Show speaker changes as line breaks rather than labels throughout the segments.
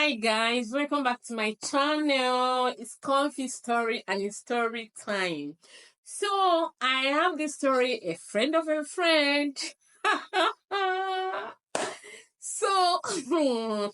Hi guys, welcome back to my channel. It's Confy story and it's story time. So I have this story, a friend of a friend. So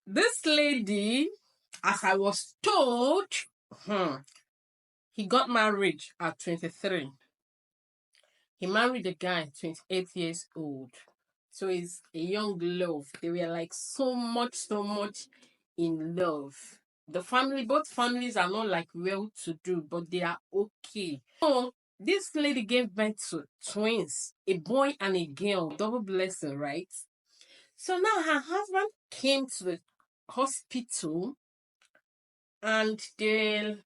this lady, as I was told, he got married at 23. He married a guy 28 years old. So he's a young love. They were like so much in love. The family, both families are not like well to do, but they are okay. So this lady gave birth to twins, a boy and a girl, double blessing, right? So now her husband came to the hospital and they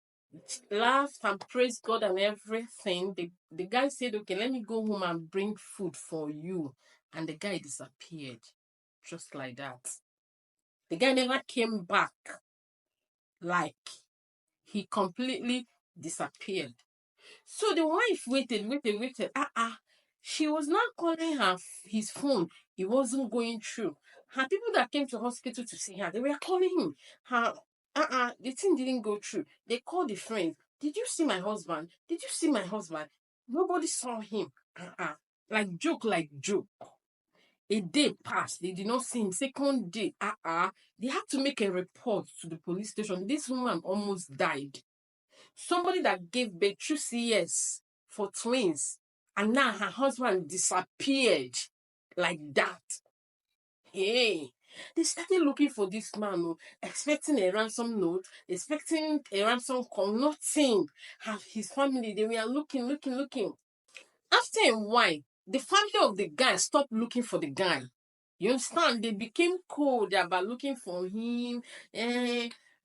laughed and praised God and everything. The guy said, okay, let me go home and bring food for you. And the guy disappeared. Just like that. The guy never came back. Like, he completely disappeared. So the wife waited. She was not calling his phone. It wasn't going through. Her people that came to the hospital to see her, they were calling him. The thing didn't go through. They called the friends. Did you see my husband? Did you see my husband? Nobody saw him. Like joke. A day passed. They did not see him. Second day, they had to make a report to the police station. This woman almost died. Somebody that gave birth through CS for twins, and now her husband disappeared like that. Hey, they started looking for this man, expecting a ransom note, expecting a ransom call, nothing. Have his family, they were looking. After a while, the family of the guy stopped looking for the guy. You understand? They became cold about looking for him.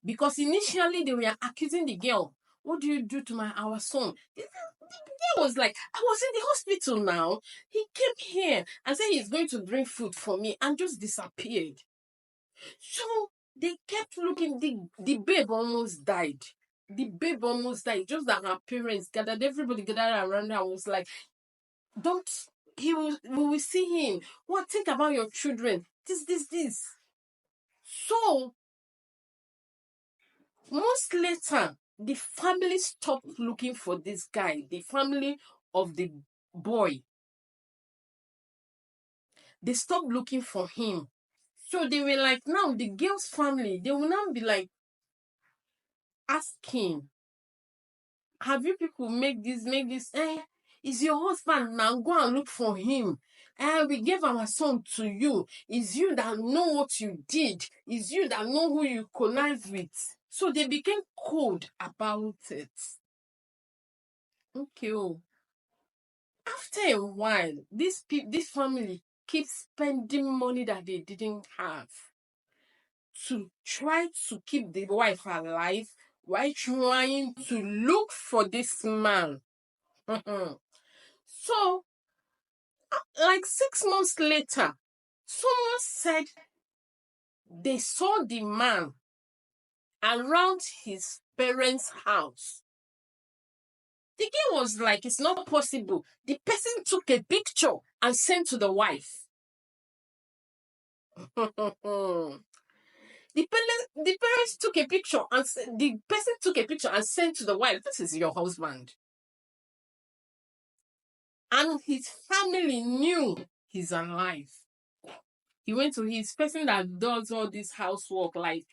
Because initially they were accusing the girl. What do you do to our son? The girl was like, I was in the hospital now. He came here and said he's going to bring food for me and just disappeared. So they kept looking. The babe almost died. Just that her parents gathered, everybody gathered around her and was like, don't, we will see him. What, think about your children. This. So, months later, the family stopped looking for this guy, the family of the boy. They stopped looking for him. So they were like, now the girl's family, they will now be like asking, have you people make this? Is your husband now? Go and look for him. We gave our son to you. It's you that know what you did. It's you that know who you connived with. So they became cold about it. Okay. After a while, this family keeps spending money that they didn't have to try to keep the wife alive while trying to look for this man. So, like 6 months later, someone said they saw the man around his parents' house. The girl was like, it's not possible. The person took a picture and sent to the wife. The parents took a picture and the person took a picture and sent to the wife. This is your husband. And his family knew he's alive. He went to his person that does all this housework, like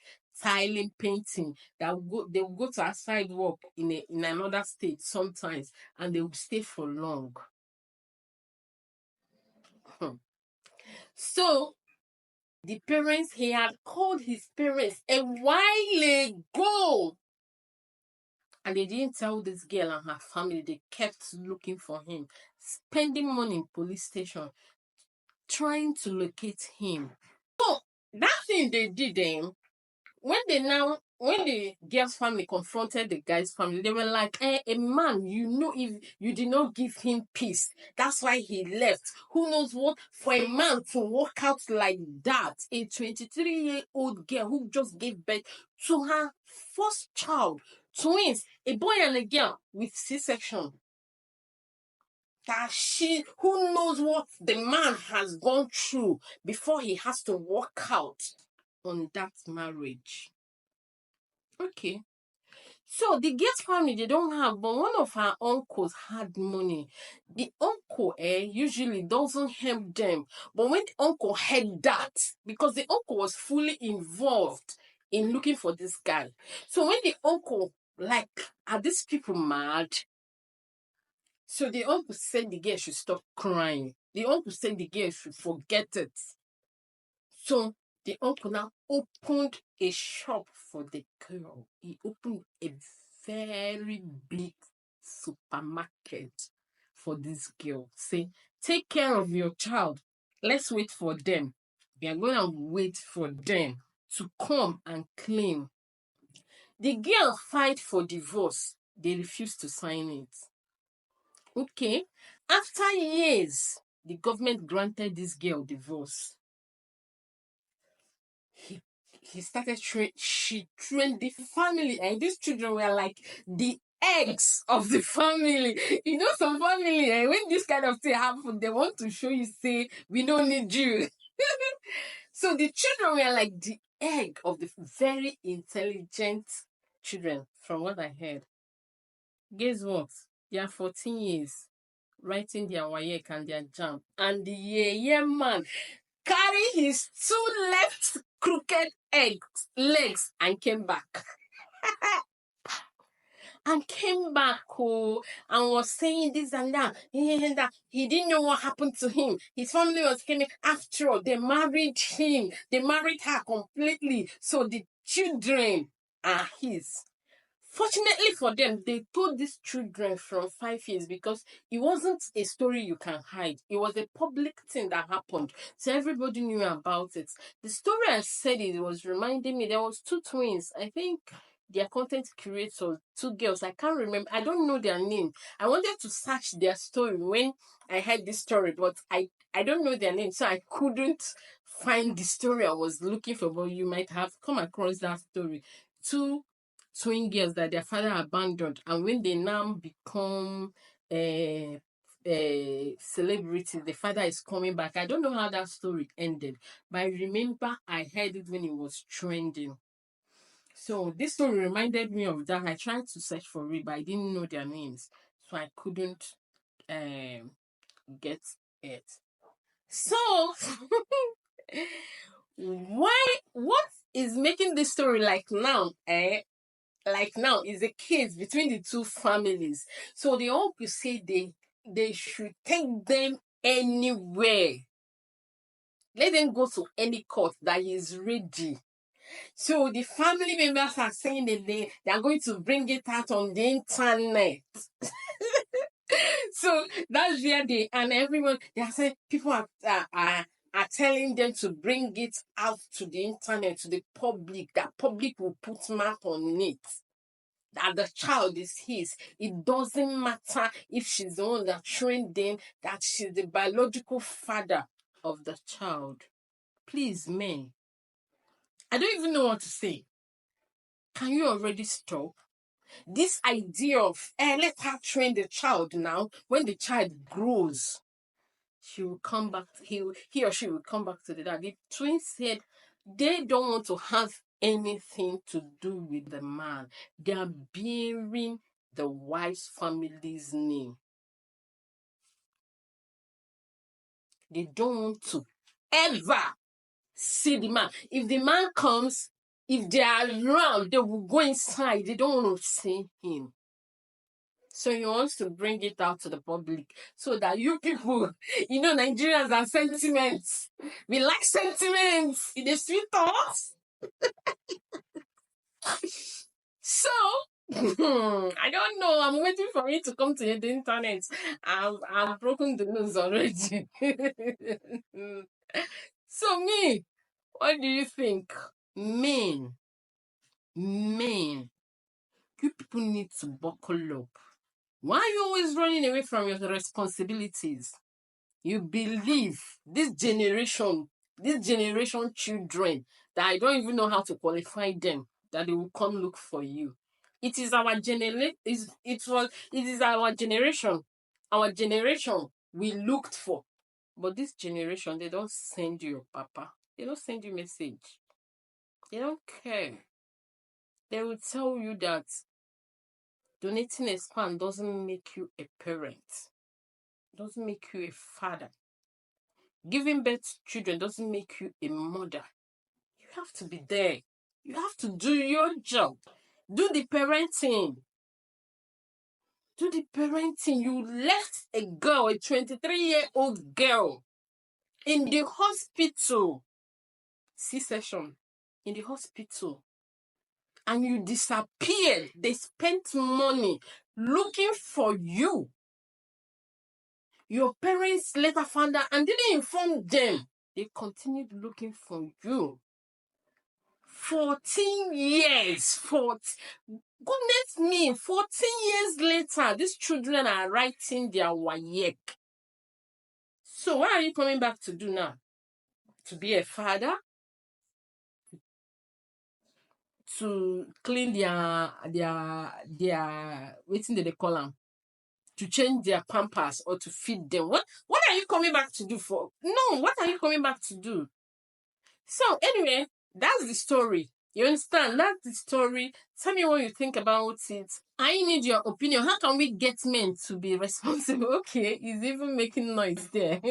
tiling, painting. They will go to outside work in another state sometimes, and they will stay for long. So the parents, he had called his parents a while ago, and they didn't tell this girl and her family. They kept looking for him, spending money in police station, trying to locate him. So that thing they did, when the girl's family confronted the guy's family, they were like, a man, if you did not give him peace, that's why he left. Who knows what? For a man to walk out like that, a 23-year-old girl who just gave birth to her first child, twins, a boy and a girl with C-section. Who knows what the man has gone through before he has to walk out. on that marriage. Okay. So the Gates family, they don't have, but one of her uncles had money. The uncle usually doesn't help them. But when the uncle heard that, because the uncle was fully involved in looking for this guy. So when the uncle, like, are these people mad? So the uncle said the girl should stop crying. The uncle said the girl should forget it. So the uncle now opened a shop for the girl. He opened a very big supermarket for this girl. Say, take care of your child. Let's wait for them. We are going to wait for them to come and claim. The girl fight for divorce. They refused to sign it. Okay. After years, the government granted this girl divorce. He started she trained the family, and these children were like the eggs of the family. You know, some family, when this kind of thing happen, they want to show you, say, we don't need you. So the children were like the egg of the very intelligent children, from what I heard. Guess what? They are 14 years writing their WAEC and their jam, and the yeah man carry his two left crooked legs and came back. And came back and was saying this and that. And that. He didn't know what happened to him. His family was coming after all. They married him. They married her completely. So the children are his. Fortunately for them, they told these children from 5 years, because it wasn't a story you can hide. It was a public thing that happened. So everybody knew about it. The story I said, it was reminding me, there was two twins. I think their content creators, two girls. I can't remember. I don't know their name. I wanted to search their story when I heard this story, but I don't know their name. So I couldn't find the story I was looking for, but you might have come across that story. Two twin girls that their father abandoned, and when they now become celebrities, the father is coming back. I don't know how that story ended, but I remember I heard it when it was trending. So this story reminded me of that. I tried to search for it, but I didn't know their names, so I couldn't get it. So what is making this story like now, like now, is a case between the two families. So the uncle say they should take them anywhere. Let them go to any court that is ready. So the family members are saying that they are going to bring it out on the internet. So that's where and everyone, they are saying, people are telling them to bring it out to the internet, to the public, that public will put mark on it, that the child is his. It doesn't matter if she's the one that trained them, that she's the biological father of the child. Please, men, I don't even know what to say. Can you already stop? This idea of, let her train the child now. When the child grows, she will come back, he or she will come back to the dad. The twins said they don't want to have anything to do with the man. They are bearing the wife's family's name. They don't want to ever see the man. If the man comes, if they are around, they will go inside. They don't want to see him. So he wants to bring it out to the public so that you people, Nigerians are sentiments. We like sentiments. It is sweet thoughts. So, I don't know. I'm waiting for it to come to the internet. I've broken the news already. So me, what do you think? Men, men, you people need to buckle up. Why are you always running away from your responsibilities? You believe this generation children, that I don't even know how to qualify them, that they will come look for you. It is our generation. It is our generation. Our generation we looked for. But this generation, they don't send you your papa. They don't send you message. They don't care. They will tell you that donating a sperm doesn't make you a parent, doesn't make you a father. Giving birth to children doesn't make you a mother. You have to be there. You have to do your job. Do the parenting. Do the parenting. You left a girl, a 23-year-old girl, in the hospital. C-section. In the hospital. And you disappeared. They spent money looking for you. Your parents later found out and didn't inform them. They continued looking for you. 14 years. Goodness me, 14 years later, these children are writing their WAEC. So what are you coming back to do now? To be a father? To clean their waiting they call them? To change their pampers or to feed them? What are you coming back to do for? No, what are you coming back to do? So anyway, that's the story. You understand? That's the story. Tell me what you think about it. I need your opinion. How can we get men to be responsible? Okay, he's even making noise there.